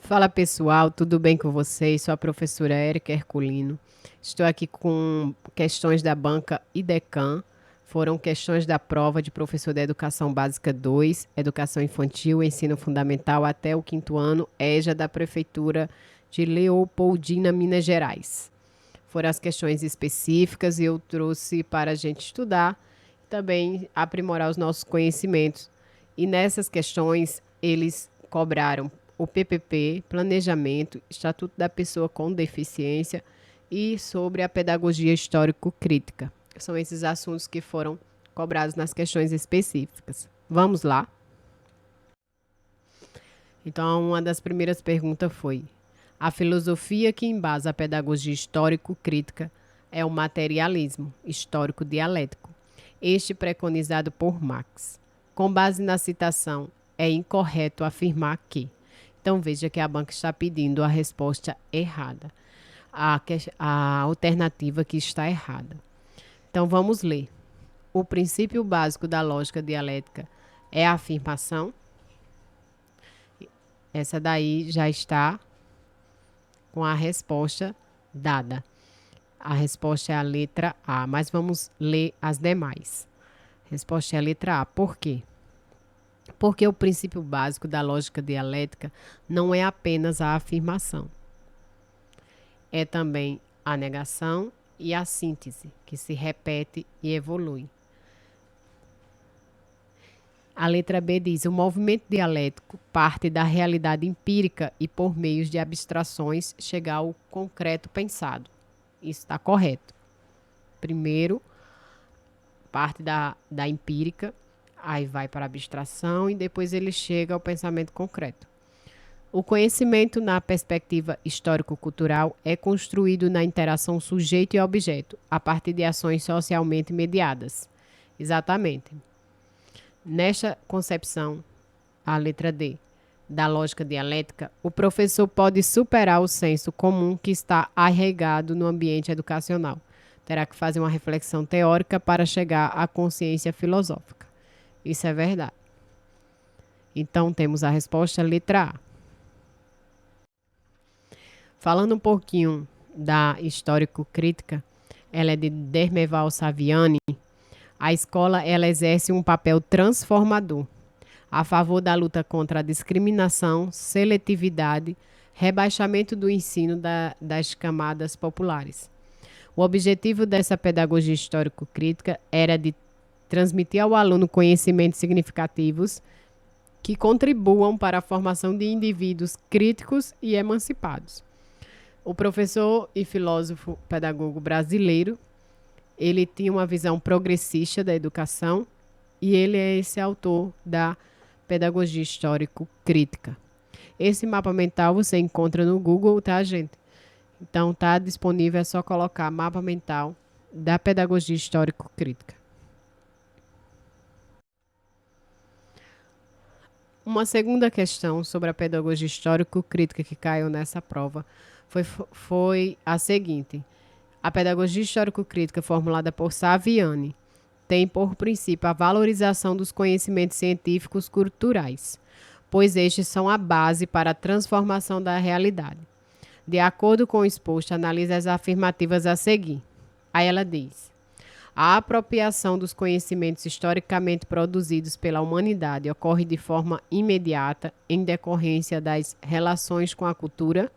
Fala pessoal, tudo bem com vocês? Sou a professora Érica Herculino. Estou aqui com questões da banca IDECAM. Foram questões da prova de professor da Educação Básica 2, Educação Infantil, Ensino Fundamental até o quinto ano, EJA da Prefeitura de Leopoldina, Minas Gerais. Foram as questões específicas e eu trouxe para a gente estudar e também aprimorar os nossos conhecimentos. E nessas questões, eles cobraram o PPP, Planejamento, Estatuto da Pessoa com Deficiência e sobre a pedagogia histórico-crítica. São esses assuntos que foram cobrados nas questões específicas. Vamos lá? Então, uma das primeiras perguntas foi: a filosofia que embasa a pedagogia histórico-crítica é o materialismo histórico-dialético, este preconizado por Marx. Com base na citação, é incorreto afirmar que. Então, veja que a banca está pedindo a resposta errada, a alternativa que está errada. Então, vamos ler. O princípio básico da lógica dialética é a afirmação. Essa daí já está com a resposta dada. A resposta é a letra A, mas vamos ler as demais. A resposta é a letra A. Por quê? Porque o princípio básico da lógica dialética não é apenas a afirmação. É também a negação e a síntese, que se repete e evolui. A letra B diz: o movimento dialético parte da realidade empírica e, por meios de abstrações, chega ao concreto pensado. Isso está correto. Primeiro, parte da empírica, aí vai para a abstração e depois ele chega ao pensamento concreto. O conhecimento na perspectiva histórico-cultural é construído na interação sujeito e objeto, a partir de ações socialmente mediadas. Exatamente. Nesta concepção, a letra D, da lógica dialética, o professor pode superar o senso comum que está arraigado no ambiente educacional. Terá que fazer uma reflexão teórica para chegar à consciência filosófica. Isso é verdade. Então, temos a resposta letra A. Falando um pouquinho da histórico-crítica, ela é de Dermeval Saviani. A escola ela exerce um papel transformador a favor da luta contra a discriminação, seletividade, rebaixamento do ensino das camadas populares. O objetivo dessa pedagogia histórico-crítica era de transmitir ao aluno conhecimentos significativos que contribuam para a formação de indivíduos críticos e emancipados. O professor e filósofo pedagogo brasileiro, ele tinha uma visão progressista da educação e ele é esse autor da pedagogia histórico-crítica. Esse mapa mental você encontra no Google, tá, gente? Então tá disponível, é só colocar mapa mental da pedagogia histórico-crítica. Uma segunda questão sobre a pedagogia histórico-crítica que caiu nessa prova foi a seguinte: a pedagogia histórico-crítica formulada por Saviani tem por princípio a valorização dos conhecimentos científicos culturais, pois estes são a base para a transformação da realidade. De acordo com o exposto, analisa as afirmativas a seguir. Aí ela diz: a apropriação dos conhecimentos historicamente produzidos pela humanidade ocorre de forma imediata em decorrência das relações com a cultura.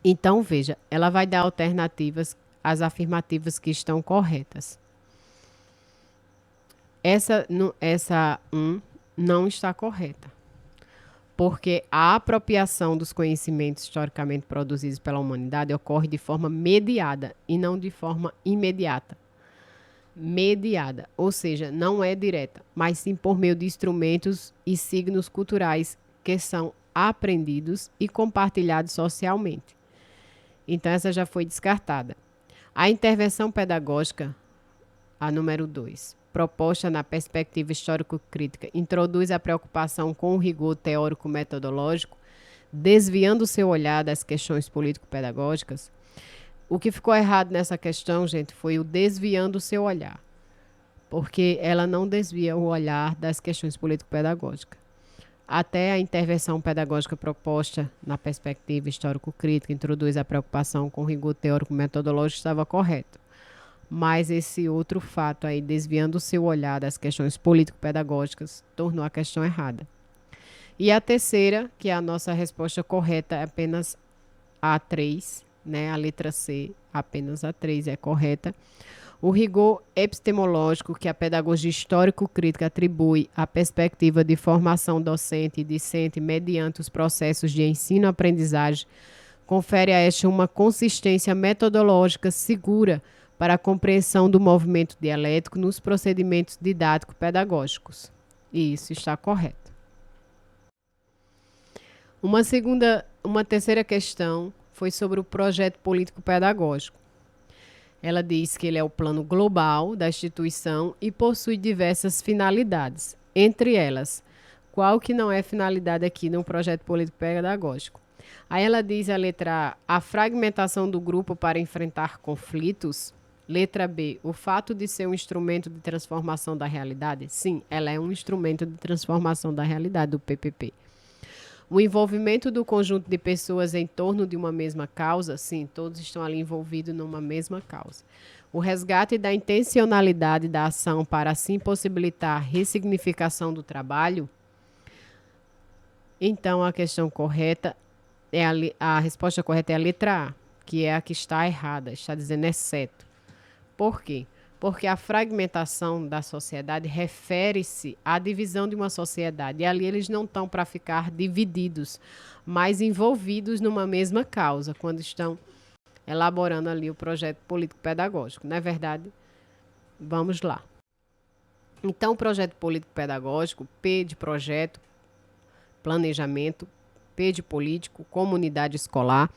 Então, veja, ela vai dar alternativas às afirmativas que estão corretas. Essa 1 não está correta, porque a apropriação dos conhecimentos historicamente produzidos pela humanidade ocorre de forma mediada e não de forma imediata. Mediada, ou seja, não é direta, mas sim por meio de instrumentos e signos culturais que são aprendidos e compartilhados socialmente. Então, essa já foi descartada. A intervenção pedagógica, a número 2, proposta na perspectiva histórico-crítica, introduz a preocupação com o rigor teórico-metodológico, desviando o seu olhar das questões político-pedagógicas. O que ficou errado nessa questão, gente, foi o desviando o seu olhar, porque ela não desvia o olhar das questões político-pedagógicas. Até a intervenção pedagógica proposta na perspectiva histórico-crítica introduz a preocupação com rigor teórico-metodológico estava correto. Mas esse outro fato aí, desviando o seu olhar das questões político-pedagógicas, tornou a questão errada. E a terceira, que é a nossa resposta correta, é apenas a 3, né? A letra C, apenas a 3 é correta. O rigor epistemológico que a pedagogia histórico-crítica atribui à perspectiva de formação docente e discente mediante os processos de ensino-aprendizagem confere a esta uma consistência metodológica segura para a compreensão do movimento dialético nos procedimentos didático-pedagógicos. E isso está correto. Uma terceira questão foi sobre o projeto político-pedagógico. Ela diz que ele é o plano global da instituição e possui diversas finalidades. Entre elas, qual que não é finalidade aqui no projeto político-pedagógico? Aí ela diz a letra A fragmentação do grupo para enfrentar conflitos. Letra B, o fato de ser um instrumento de transformação da realidade. Sim, ela é um instrumento de transformação da realidade do PPP. O envolvimento do conjunto de pessoas em torno de uma mesma causa, sim, todos estão ali envolvidos numa mesma causa. O resgate da intencionalidade da ação para assim possibilitar a ressignificação do trabalho. Então, a questão correta, a resposta correta é a letra A, que é a que está errada, está dizendo exceto. Por quê? Porque a fragmentação da sociedade refere-se à divisão de uma sociedade. E ali eles não estão para ficar divididos, mas envolvidos numa mesma causa, quando estão elaborando ali o projeto político-pedagógico. Não é verdade? Vamos lá. Então, o projeto político-pedagógico, P de projeto, planejamento, P de político, comunidade escolar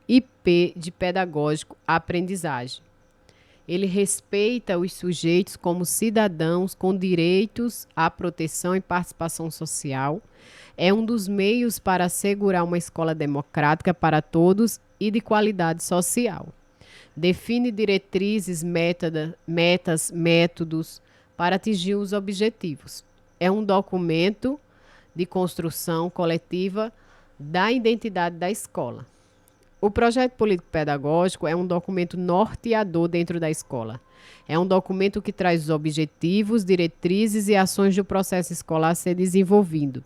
e P de pedagógico, aprendizagem. Ele respeita os sujeitos como cidadãos com direitos à proteção e participação social. É um dos meios para assegurar uma escola democrática para todos e de qualidade social. Define diretrizes, metas, métodos para atingir os objetivos. É um documento de construção coletiva da identidade da escola. O projeto político-pedagógico é um documento norteador dentro da escola. É um documento que traz os objetivos, diretrizes e ações do processo escolar a ser desenvolvido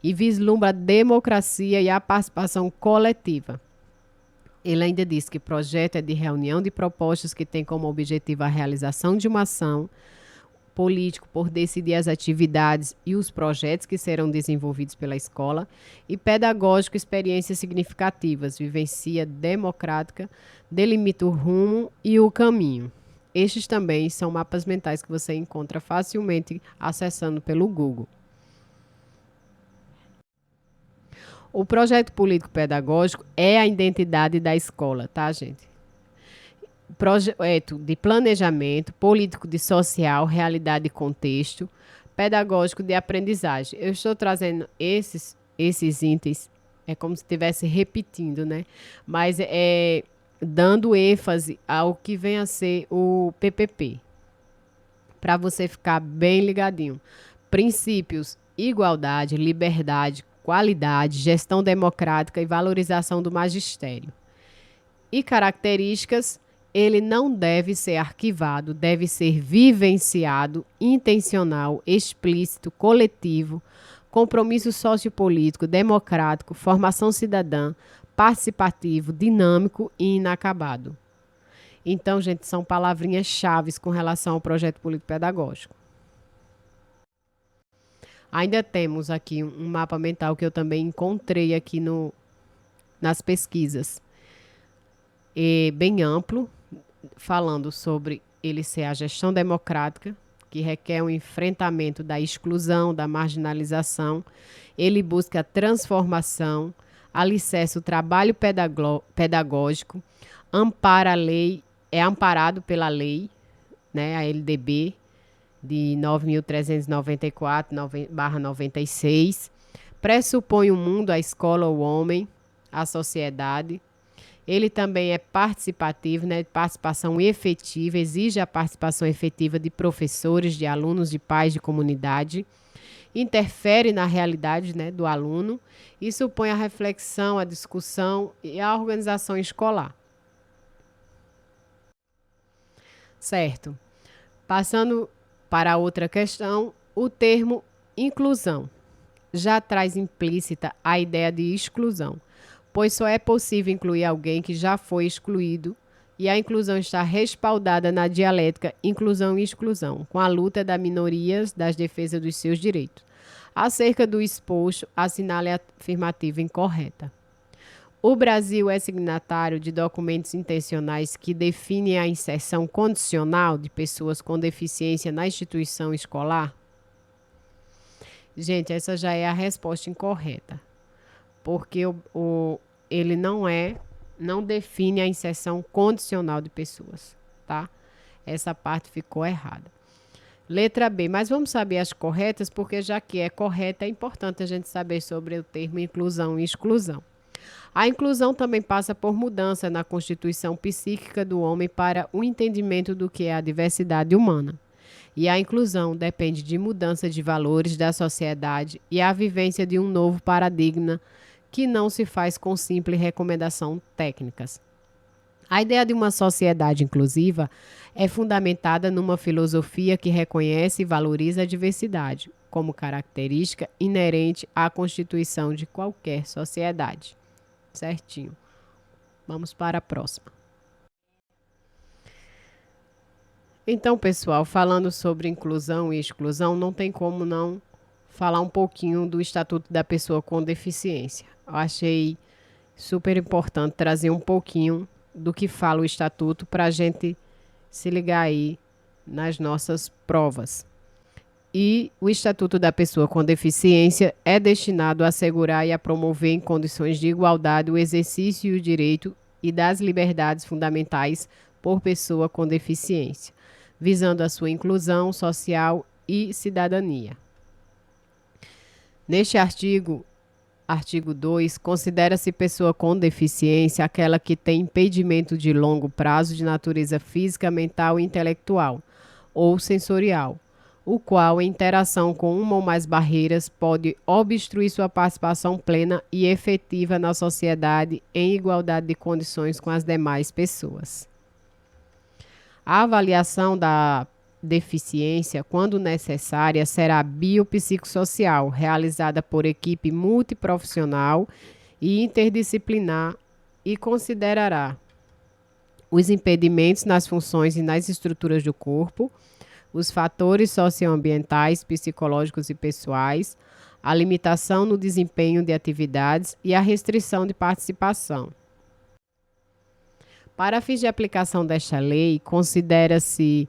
e vislumbra a democracia e a participação coletiva. Ele ainda diz que o projeto é de reunião de propostas que tem como objetivo a realização de uma ação político por decidir as atividades e os projetos que serão desenvolvidos pela escola, e pedagógico, experiências significativas, vivencia democrática, delimita o rumo e o caminho. Estes também são mapas mentais que você encontra facilmente acessando pelo Google. O projeto político-pedagógico é a identidade da escola, tá, gente? Projeto de planejamento, político de social, realidade e contexto, pedagógico de aprendizagem. Eu estou trazendo esses itens, é como se estivesse repetindo, né? Mas dando ênfase ao que vem a ser o PPP, para você ficar bem ligadinho. Princípios: igualdade, liberdade, qualidade, gestão democrática e valorização do magistério. E características: ele não deve ser arquivado, deve ser vivenciado, intencional, explícito, coletivo, compromisso sociopolítico, democrático, formação cidadã, participativo, dinâmico e inacabado. Então, gente, são palavrinhas chaves com relação ao projeto político-pedagógico. Ainda temos aqui um mapa mental que eu também encontrei aqui nas pesquisas. Bem amplo, falando sobre ele ser a gestão democrática, que requer um enfrentamento da exclusão, da marginalização. Ele busca a transformação, alicerça o trabalho pedagógico, ampara a lei, é amparado pela lei, né, a LDB, de 9.394/96, pressupõe o mundo, a escola, o homem, a sociedade. Ele também é participativo, né? Participação efetiva, exige a participação efetiva de professores, de alunos, de pais, de comunidade. interfere na realidade, né, do aluno e supõe a reflexão, a discussão e a organização escolar. Certo. Passando para outra questão, o termo inclusão já traz implícita a ideia de exclusão, pois só é possível incluir alguém que já foi excluído, e a inclusão está respaldada na dialética inclusão e exclusão, com a luta das minorias das defesas dos seus direitos. Acerca do exposto, assinale a afirmativa incorreta. O Brasil é signatário de documentos intencionais que definem a inserção condicional de pessoas com deficiência na instituição escolar? Gente, essa já é a resposta incorreta, porque ele não define a inserção condicional de pessoas, tá? Essa parte ficou errada. Letra B, mas vamos saber as corretas, porque já que é correta, é importante a gente saber sobre o termo inclusão e exclusão. A inclusão também passa por mudança na constituição psíquica do homem para o entendimento do que é a diversidade humana. E a inclusão depende de mudança de valores da sociedade e a vivência de um novo paradigma que não se faz com simples recomendação técnicas. A ideia de uma sociedade inclusiva é fundamentada numa filosofia que reconhece e valoriza a diversidade como característica inerente à constituição de qualquer sociedade. Certinho. Vamos para a próxima. Então, pessoal, falando sobre inclusão e exclusão, não tem como não falar um pouquinho do Estatuto da Pessoa com Deficiência. Eu achei super importante trazer um pouquinho do que fala o Estatuto para a gente se ligar aí nas nossas provas. E o Estatuto da Pessoa com Deficiência é destinado a assegurar e a promover em condições de igualdade o exercício e o direito e das liberdades fundamentais por pessoa com deficiência, visando a sua inclusão social e cidadania. Neste artigo 2, considera-se pessoa com deficiência aquela que tem impedimento de longo prazo de natureza física, mental, intelectual ou sensorial, o qual, em interação com uma ou mais barreiras, pode obstruir sua participação plena e efetiva na sociedade em igualdade de condições com as demais pessoas. A avaliação da deficiência, quando necessária, será biopsicossocial, realizada por equipe multiprofissional e interdisciplinar e considerará os impedimentos nas funções e nas estruturas do corpo, os fatores socioambientais, psicológicos e pessoais, a limitação no desempenho de atividades e a restrição de participação. Para fins de aplicação desta lei, considera-se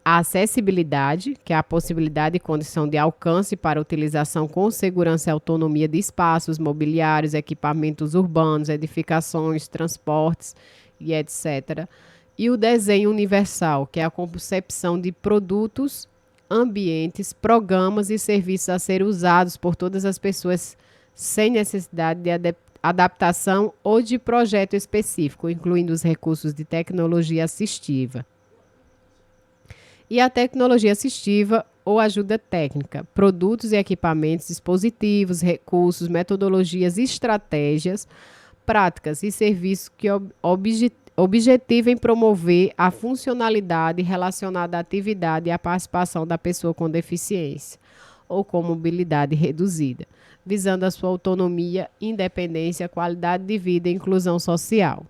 a acessibilidade, que é a possibilidade e condição de alcance para utilização com segurança e autonomia de espaços, mobiliários, equipamentos urbanos, edificações, transportes e etc., e o desenho universal, que é a concepção de produtos, ambientes, programas e serviços a serem usados por todas as pessoas sem necessidade de adaptação ou de projeto específico, incluindo os recursos de tecnologia assistiva. E a tecnologia assistiva ou ajuda técnica, produtos e equipamentos, dispositivos, recursos, metodologias, estratégias, práticas e serviços que objetivem promover a funcionalidade relacionada à atividade e à participação da pessoa com deficiência ou com mobilidade reduzida, visando a sua autonomia, independência, qualidade de vida e inclusão social.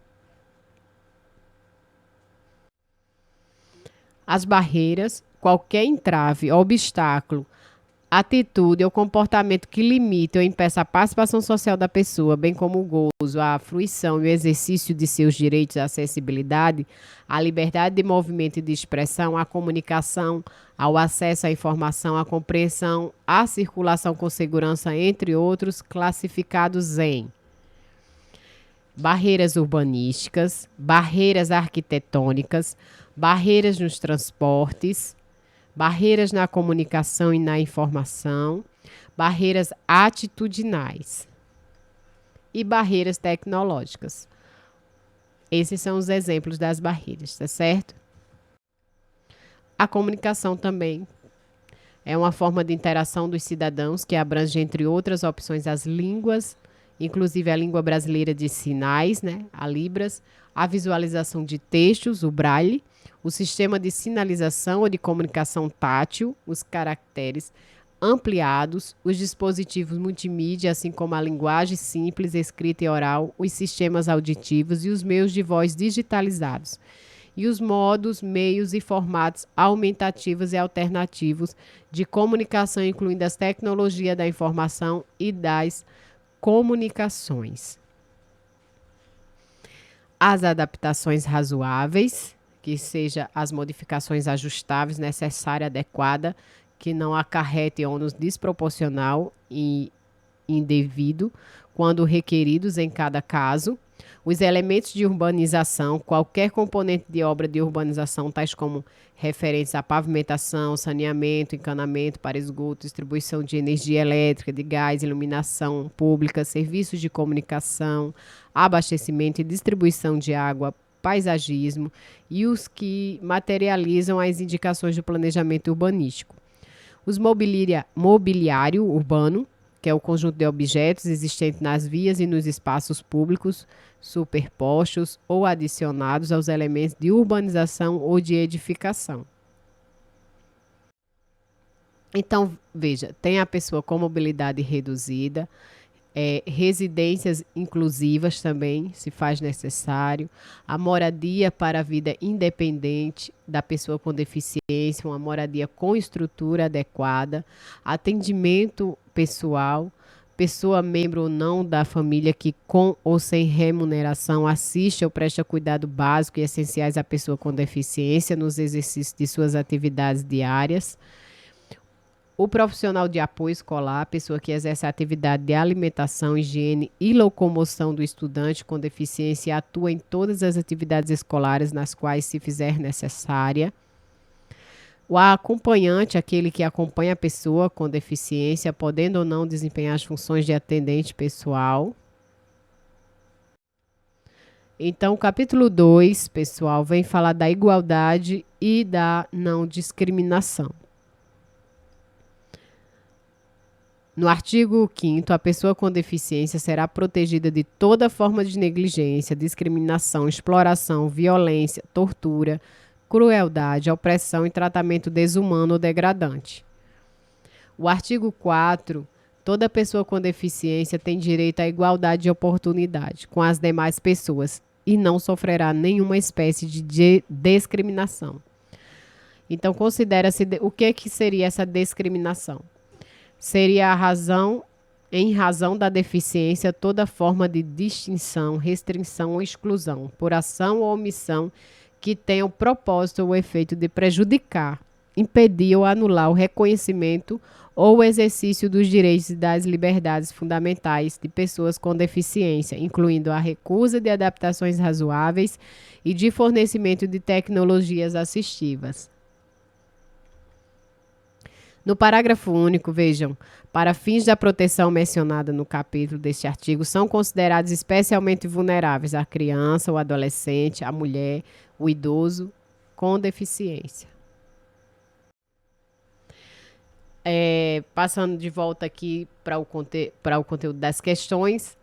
As barreiras, qualquer entrave, obstáculo, atitude ou comportamento que limite ou impeça a participação social da pessoa, bem como o gozo, a fruição e o exercício de seus direitos à acessibilidade, à liberdade de movimento e de expressão, à comunicação, ao acesso à informação, à compreensão, à circulação com segurança, entre outros, classificados em barreiras urbanísticas, barreiras arquitetônicas, barreiras nos transportes, barreiras na comunicação e na informação, barreiras atitudinais e barreiras tecnológicas. Esses são os exemplos das barreiras, tá certo? A comunicação também É uma forma de interação dos cidadãos que abrange, entre outras opções, as línguas, inclusive a língua brasileira de sinais, né, a Libras, a visualização de textos, o Braille, o sistema de sinalização ou de comunicação tátil, os caracteres ampliados, os dispositivos multimídia, assim como a linguagem simples, escrita e oral, os sistemas auditivos e os meios de voz digitalizados, e os modos, meios e formatos aumentativos e alternativos de comunicação, incluindo as tecnologias da informação e das comunicações. As adaptações razoáveis, que seja as modificações ajustáveis, necessária, adequada, que não acarrete ônus desproporcional e indevido, quando requeridos em cada caso. Os elementos de urbanização, qualquer componente de obra de urbanização, tais como referentes à pavimentação, saneamento, encanamento para esgoto, distribuição de energia elétrica, de gás, iluminação pública, serviços de comunicação, abastecimento e distribuição de água, paisagismo e os que materializam as indicações do planejamento urbanístico. Os mobiliário urbano, que é o conjunto de objetos existentes nas vias e nos espaços públicos, superpostos ou adicionados aos elementos de urbanização ou de edificação. Então, veja, tem a pessoa com mobilidade reduzida, residências inclusivas também, se faz necessário, a moradia para a vida independente da pessoa com deficiência, uma moradia com estrutura adequada, atendimento pessoal, pessoa membro ou não da família que com ou sem remuneração assiste ou presta cuidado básico e essenciais à pessoa com deficiência nos exercícios de suas atividades diárias. O profissional de apoio escolar, a pessoa que exerce a atividade de alimentação, higiene e locomoção do estudante com deficiência e atua em todas as atividades escolares nas quais se fizer necessária. O acompanhante, aquele que acompanha a pessoa com deficiência, podendo ou não desempenhar as funções de atendente pessoal. Então, o capítulo 2, pessoal, vem falar da igualdade e da não discriminação. No artigo 5º, a pessoa com deficiência será protegida de toda forma de negligência, discriminação, exploração, violência, tortura, crueldade, opressão e tratamento desumano ou degradante. O artigo 4º, toda pessoa com deficiência tem direito à igualdade de oportunidade com as demais pessoas e não sofrerá nenhuma espécie de discriminação. Então, considera-se o que seria essa discriminação? Seria em razão da deficiência, toda forma de distinção, restrição ou exclusão, por ação ou omissão, que tenha o propósito ou o efeito de prejudicar, impedir ou anular o reconhecimento ou o exercício dos direitos e das liberdades fundamentais de pessoas com deficiência, incluindo a recusa de adaptações razoáveis e de fornecimento de tecnologias assistivas. No parágrafo único, vejam, para fins da proteção mencionada no capítulo deste artigo, são considerados especialmente vulneráveis a criança, o adolescente, a mulher, o idoso com deficiência. Passando de volta aqui para o conteúdo das questões,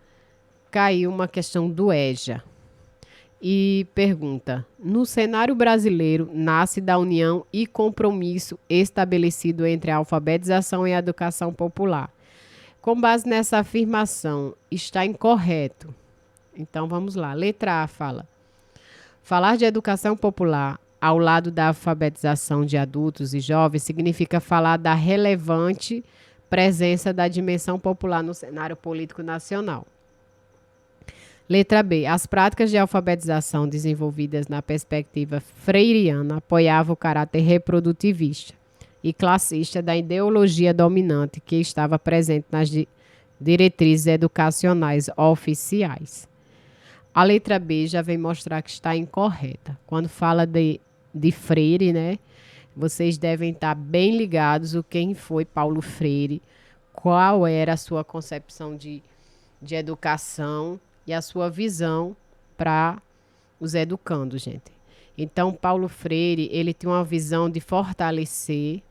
caiu uma questão do EJA. E pergunta: no cenário brasileiro, nasce da união e compromisso estabelecido entre a alfabetização e a educação popular. Com base nessa afirmação, está incorreto. Então vamos lá. Letra A fala: falar de educação popular ao lado da alfabetização de adultos e jovens significa falar da relevante presença da dimensão popular no cenário político nacional. Letra B. As práticas de alfabetização desenvolvidas na perspectiva freiriana apoiavam o caráter reprodutivista e classista da ideologia dominante que estava presente nas diretrizes educacionais oficiais. A letra B já vem mostrar que está incorreta. Quando fala de Freire, né? Vocês devem estar bem ligados o quem foi Paulo Freire, qual era a sua concepção de educação e a sua visão para os educandos, gente. Então, Paulo Freire, ele tinha uma visão de fortalecer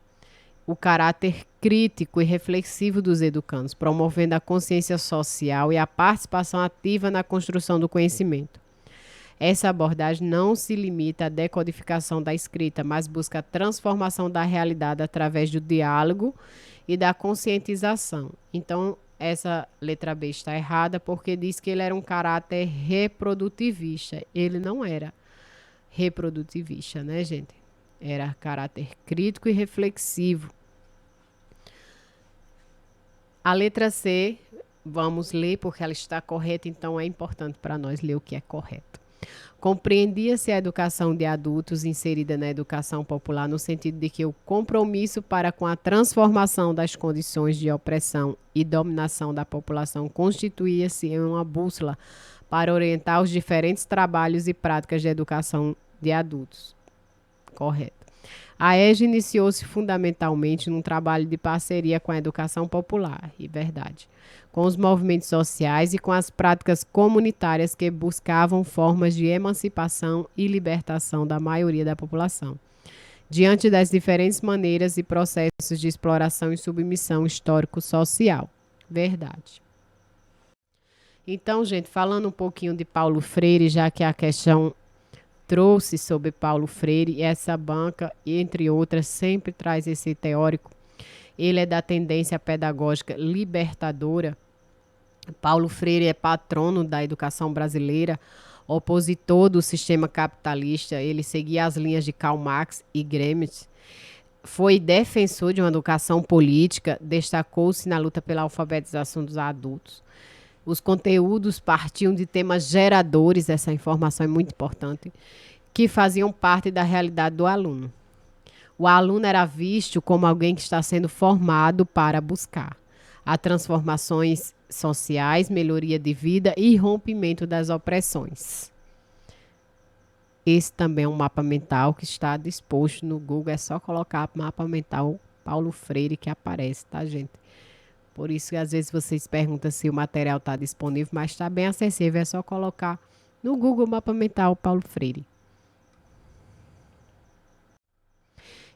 o caráter crítico e reflexivo dos educandos, promovendo a consciência social e a participação ativa na construção do conhecimento. Essa abordagem não se limita à decodificação da escrita, mas busca a transformação da realidade através do diálogo e da conscientização. Então, essa letra B está errada porque diz que ele era um caráter reprodutivista. Ele não era reprodutivista, né, gente? Era caráter crítico e reflexivo. A letra C, vamos ler porque ela está correta, então é importante para nós ler o que é correto. Compreendia-se a educação de adultos inserida na educação popular no sentido de que o compromisso para com a transformação das condições de opressão e dominação da população constituía-se em uma bússola para orientar os diferentes trabalhos e práticas de educação de adultos. Correto. A EJA iniciou-se fundamentalmente num trabalho de parceria com a educação popular, e verdade, com os movimentos sociais e com as práticas comunitárias que buscavam formas de emancipação e libertação da maioria da população, diante das diferentes maneiras e processos de exploração e submissão histórico-social. Verdade. Então, gente, falando um pouquinho de Paulo Freire, já que a questão trouxe sobre Paulo Freire, e essa banca, entre outras, sempre traz esse teórico. Ele é da tendência pedagógica libertadora. Paulo Freire é patrono da educação brasileira, opositor do sistema capitalista. Ele seguia as linhas de Karl Marx e Gramsci. Foi defensor de uma educação política, destacou-se na luta pela alfabetização dos adultos. Os conteúdos partiam de temas geradores, essa informação é muito importante, que faziam parte da realidade do aluno. O aluno era visto como alguém que está sendo formado para buscar as transformações sociais, melhoria de vida e rompimento das opressões. Esse também é um mapa mental que está disposto no Google, é só colocar mapa mental Paulo Freire que aparece, tá, gente? Por isso que às vezes vocês perguntam se o material está disponível, mas está bem acessível, é só colocar no Google Mapa Mental Paulo Freire.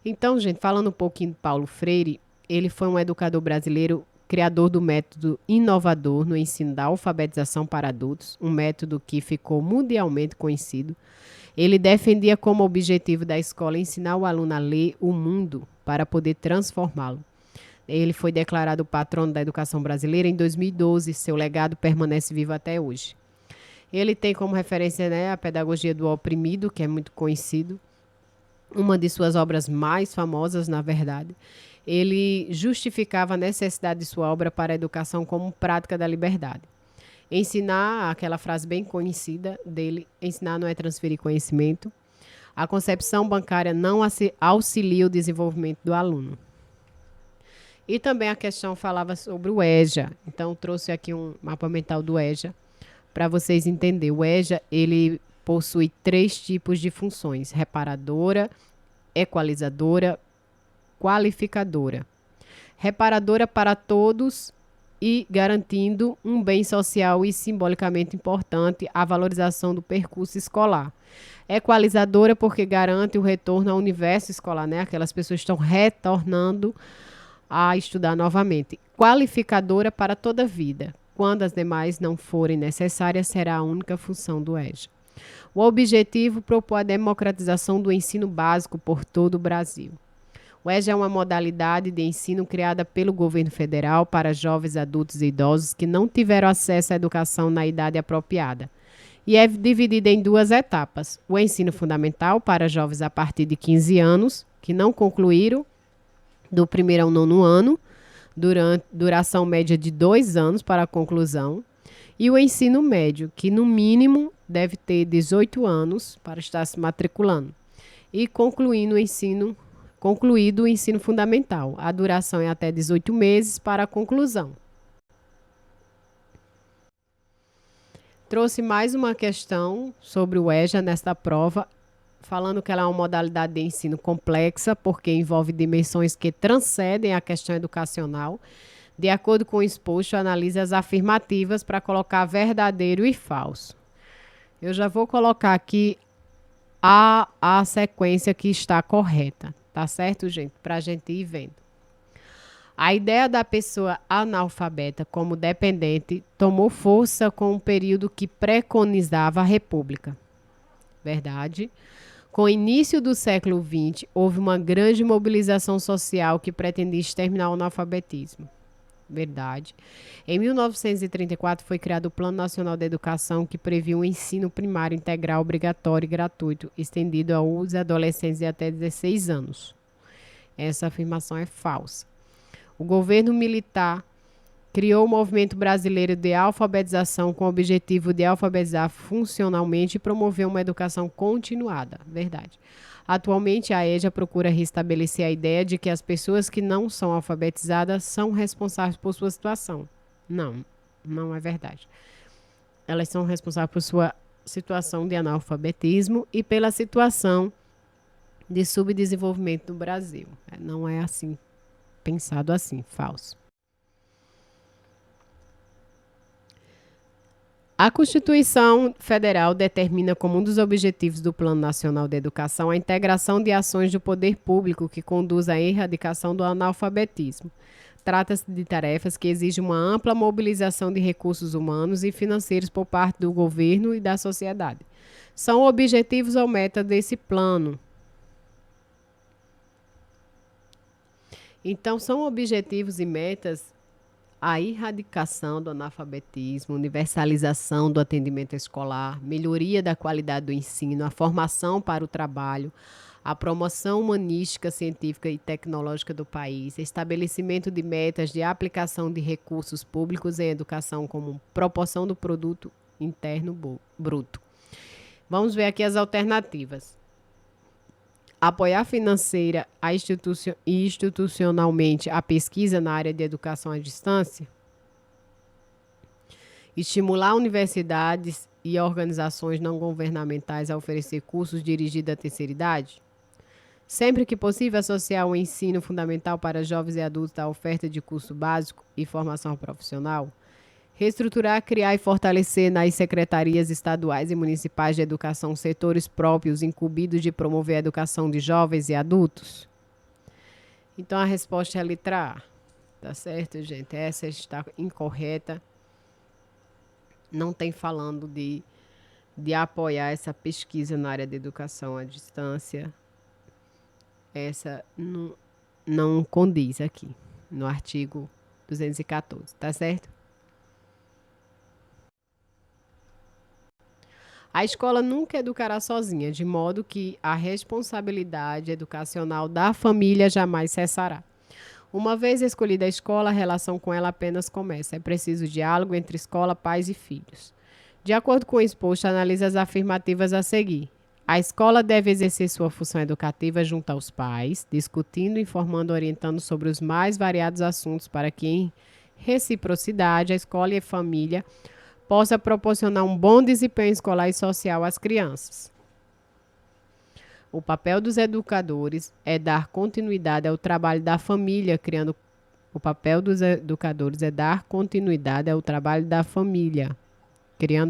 Então, gente, falando um pouquinho de Paulo Freire, ele foi um educador brasileiro, criador do método inovador no ensino da alfabetização para adultos, um método que ficou mundialmente conhecido. Ele defendia como objetivo da escola ensinar o aluno a ler o mundo para poder transformá-lo. Ele foi declarado patrono da educação brasileira em 2012. Seu legado permanece vivo até hoje. Ele tem como referência, né, a pedagogia do oprimido, que é muito conhecido. Uma de suas obras mais famosas, na verdade. Ele justificava a necessidade de sua obra para a educação como prática da liberdade. Ensinar, aquela frase bem conhecida dele, ensinar não é transferir conhecimento. A concepção bancária não auxilia o desenvolvimento do aluno. E também a questão falava sobre o EJA. Então, trouxe aqui um mapa mental do EJA para vocês entenderem. O EJA, ele possui 3 tipos de funções: reparadora, equalizadora, qualificadora. Reparadora para todos e garantindo um bem social e simbolicamente importante, a valorização do percurso escolar. Equalizadora porque garante o retorno ao universo escolar, né? Aquelas pessoas estão retornando a estudar novamente. Qualificadora para toda a vida. Quando as demais não forem necessárias, será a única função do EJA. O objetivo propõe a democratização do ensino básico por todo o Brasil. O EJA é uma modalidade de ensino criada pelo governo federal para jovens, adultos e idosos que não tiveram acesso à educação na idade apropriada. E é dividida em 2 etapas. O ensino fundamental para jovens a partir de 15 anos, que não concluíram do 1º ao 9º ano, duração média de 2 anos para a conclusão, e o ensino médio, que no mínimo deve ter 18 anos para estar se matriculando, e concluído o ensino fundamental. A duração é até 18 meses para a conclusão. Trouxe mais uma questão sobre o EJA nesta prova, falando que ela é uma modalidade de ensino complexa, porque envolve dimensões que transcendem a questão educacional. De acordo com o exposto, analise as afirmativas para colocar verdadeiro e falso. Eu já vou colocar aqui a sequência que está correta, tá certo, gente? Para a gente ir vendo. A ideia da pessoa analfabeta como dependente tomou força com o período que preconizava a República. Verdade. Com o início do século XX, houve uma grande mobilização social que pretendia exterminar o analfabetismo. Verdade. Em 1934 foi criado o Plano Nacional de Educação, que previa um ensino primário integral, obrigatório e gratuito, estendido aos adolescentes de até 16 anos. Essa afirmação é falsa. O governo militar criou o Movimento Brasileiro de Alfabetização com o objetivo de alfabetizar funcionalmente e promover uma educação continuada. Verdade. Atualmente, a EJA procura restabelecer a ideia de que as pessoas que não são alfabetizadas são responsáveis por sua situação. Não, não é verdade. Elas são responsáveis por sua situação de analfabetismo e pela situação de subdesenvolvimento no Brasil. Não é assim, pensado assim, falso. A Constituição Federal determina como um dos objetivos do Plano Nacional de Educação a integração de ações do poder público que conduz à erradicação do analfabetismo. Trata-se de tarefas que exigem uma ampla mobilização de recursos humanos e financeiros por parte do governo e da sociedade. São objetivos ou metas desse plano. Então, são objetivos e metas a erradicação do analfabetismo, universalização do atendimento escolar, melhoria da qualidade do ensino, a formação para o trabalho, a promoção humanística, científica e tecnológica do país, estabelecimento de metas de aplicação de recursos públicos em educação como proporção do produto interno bruto. Vamos ver aqui as alternativas. Apoiar financeira e institucionalmente a pesquisa na área de educação à distância. Estimular universidades e organizações não governamentais a oferecer cursos dirigidos à terceira idade. Sempre que possível, associar o ensino fundamental para jovens e adultos à oferta de curso básico e formação profissional. Reestruturar, criar e fortalecer nas secretarias estaduais e municipais de educação setores próprios incumbidos de promover a educação de jovens e adultos? Então, a resposta é a letra A. Tá certo, gente? Essa está incorreta. Não tem falando de apoiar essa pesquisa na área de educação à distância. Essa não condiz aqui, no artigo 214. Tá certo? A escola nunca educará sozinha, de modo que a responsabilidade educacional da família jamais cessará. Uma vez escolhida a escola, a relação com ela apenas começa. É preciso diálogo entre escola, pais e filhos. De acordo com o exposto, analise as afirmativas a seguir. A escola deve exercer sua função educativa junto aos pais, discutindo, informando, orientando sobre os mais variados assuntos para que, em reciprocidade, a escola e a família possa proporcionar um bom desempenho escolar e social às crianças. O papel dos educadores é dar continuidade ao trabalho da família, criando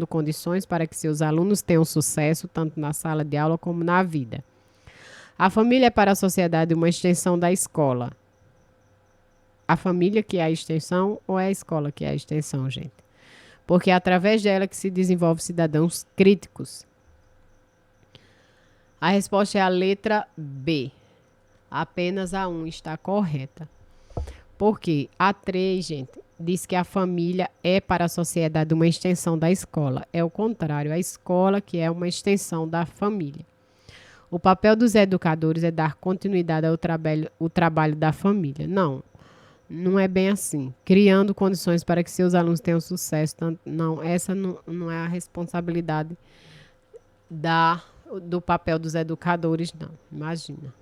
condições para que seus alunos tenham sucesso tanto na sala de aula como na vida. A família é para a sociedade uma extensão da escola. A família que é a extensão ou é a escola que é a extensão, gente? Porque é através dela que se desenvolve cidadãos críticos. A resposta é a letra B. Apenas a 1 está correta. Porque a 3, gente, diz que a família é para a sociedade uma extensão da escola. É o contrário, a escola que é uma extensão da família. O papel dos educadores é dar continuidade ao trabalho da família. Não é bem assim. Criando condições para que seus alunos tenham sucesso. Essa não é a responsabilidade do papel dos educadores, não. Imagina.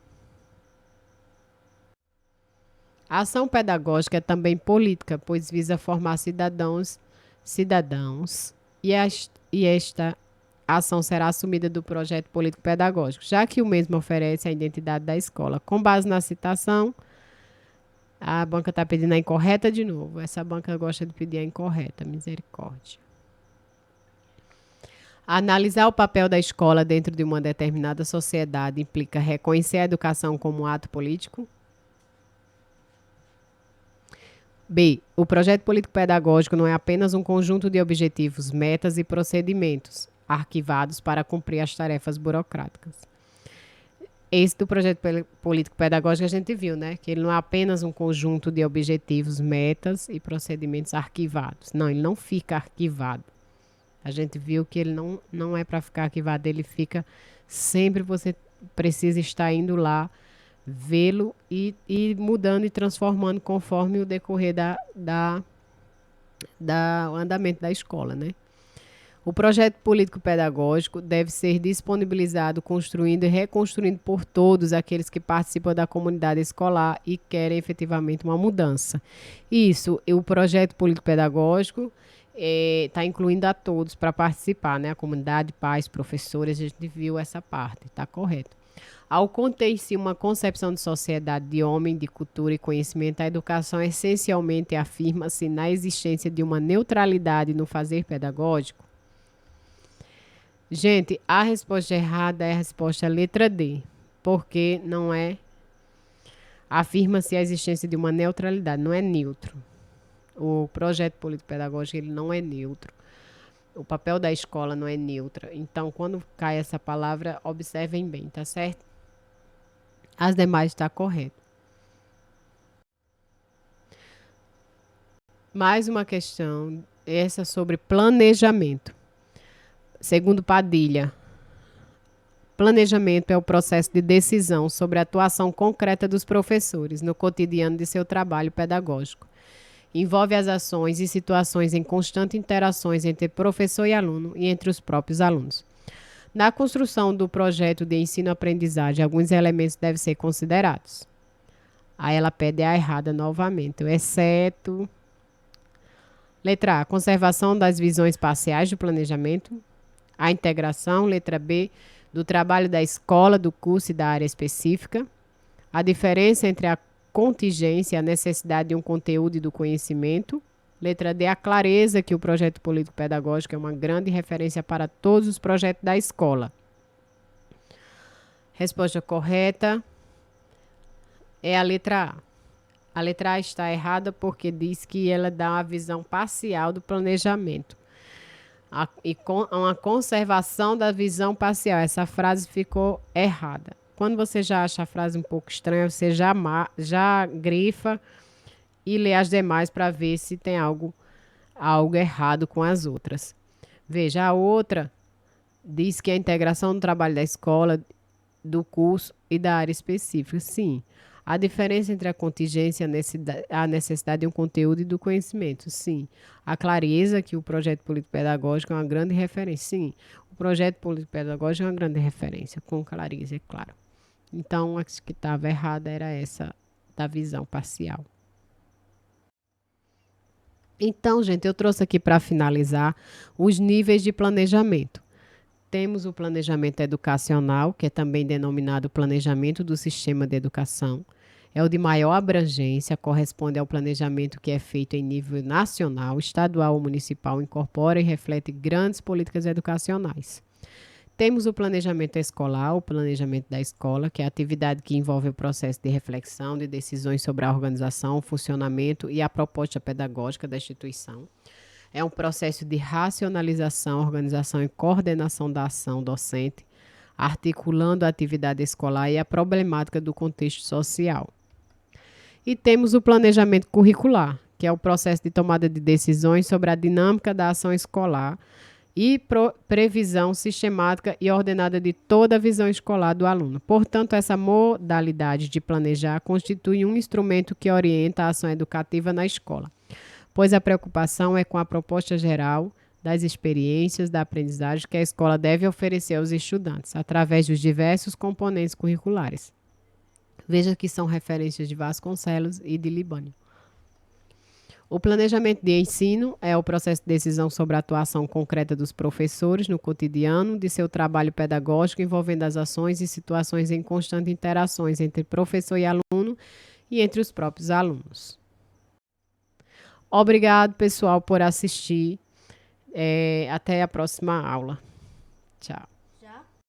A ação pedagógica é também política, pois visa formar cidadãos, e esta ação será assumida do projeto político-pedagógico, já que o mesmo oferece a identidade da escola. Com base na citação, a banca está pedindo a incorreta de novo. Essa banca gosta de pedir a incorreta, misericórdia. Analisar o papel da escola dentro de uma determinada sociedade implica reconhecer a educação como um ato político? B. O projeto político-pedagógico não é apenas um conjunto de objetivos, metas e procedimentos arquivados para cumprir as tarefas burocráticas. Esse do projeto político-pedagógico a gente viu, né? Que ele não é apenas um conjunto de objetivos, metas e procedimentos arquivados. Não, ele não fica arquivado. A gente viu que ele não é para ficar arquivado, ele fica sempre, você precisa estar indo lá, vê-lo e mudando e transformando conforme o decorrer o andamento da escola, né? O projeto político-pedagógico deve ser disponibilizado, construindo e reconstruindo por todos aqueles que participam da comunidade escolar e querem efetivamente uma mudança. Isso, o projeto político-pedagógico está incluindo a todos para participar, né? A comunidade, pais, professores, a gente viu essa parte, está correto. Ao conter em si uma concepção de sociedade de homem, de cultura e conhecimento, a educação essencialmente afirma-se na existência de uma neutralidade no fazer pedagógico. Gente, a resposta errada é a resposta letra D, porque não é. Afirma-se a existência de uma neutralidade, não é neutro. O projeto político-pedagógico ele não é neutro. O papel da escola não é neutro. Então, quando cai essa palavra, observem bem, tá certo? As demais está correto. Mais uma questão, essa sobre planejamento. Segundo Padilha, planejamento é o processo de decisão sobre a atuação concreta dos professores no cotidiano de seu trabalho pedagógico. Envolve as ações e situações em constante interações entre professor e aluno e entre os próprios alunos. Na construção do projeto de ensino-aprendizagem, alguns elementos devem ser considerados. Aí ela pede a errada novamente, exceto... Letra A, conservação das visões parciais do planejamento. A integração, letra B, do trabalho da escola, do curso e da área específica. A diferença entre a contingência e a necessidade de um conteúdo e do conhecimento. Letra D, a clareza que o projeto político-pedagógico é uma grande referência para todos os projetos da escola. Resposta correta é a letra A. A letra A está errada porque diz que ela dá uma visão parcial do planejamento. E com uma conservação da visão parcial. Essa frase ficou errada. Quando você já acha a frase um pouco estranha, você já grifa e lê as demais para ver se tem algo errado com as outras. Veja, a outra diz que a integração do trabalho da escola, do curso e da área específica. Sim. A diferença entre a contingência e a necessidade de um conteúdo e do conhecimento. Sim. A clareza que o projeto político-pedagógico é uma grande referência. Sim. O projeto político-pedagógico é uma grande referência, com clareza, é claro. Então, a que estava errada era essa da visão parcial. Então, gente, eu trouxe aqui para finalizar os níveis de planejamento. Temos o planejamento educacional, que é também denominado planejamento do sistema de educação. É o de maior abrangência, corresponde ao planejamento que é feito em nível nacional, estadual ou municipal, incorpora e reflete grandes políticas educacionais. Temos o planejamento escolar, o planejamento da escola, que é a atividade que envolve o processo de reflexão, de decisões sobre a organização, o funcionamento e a proposta pedagógica da instituição. É um processo de racionalização, organização e coordenação da ação docente, articulando a atividade escolar e a problemática do contexto social. E temos o planejamento curricular, que é o processo de tomada de decisões sobre a dinâmica da ação escolar e previsão sistemática e ordenada de toda a visão escolar do aluno. Portanto, essa modalidade de planejar constitui um instrumento que orienta a ação educativa na escola, pois a preocupação é com a proposta geral das experiências da aprendizagem que a escola deve oferecer aos estudantes, através dos diversos componentes curriculares. Veja que são referências de Vasconcelos e de Libânio. O planejamento de ensino é o processo de decisão sobre a atuação concreta dos professores no cotidiano de seu trabalho pedagógico, envolvendo as ações e situações em constante interações entre professor e aluno e entre os próprios alunos. Obrigado, pessoal, por assistir. Até a próxima aula. Tchau.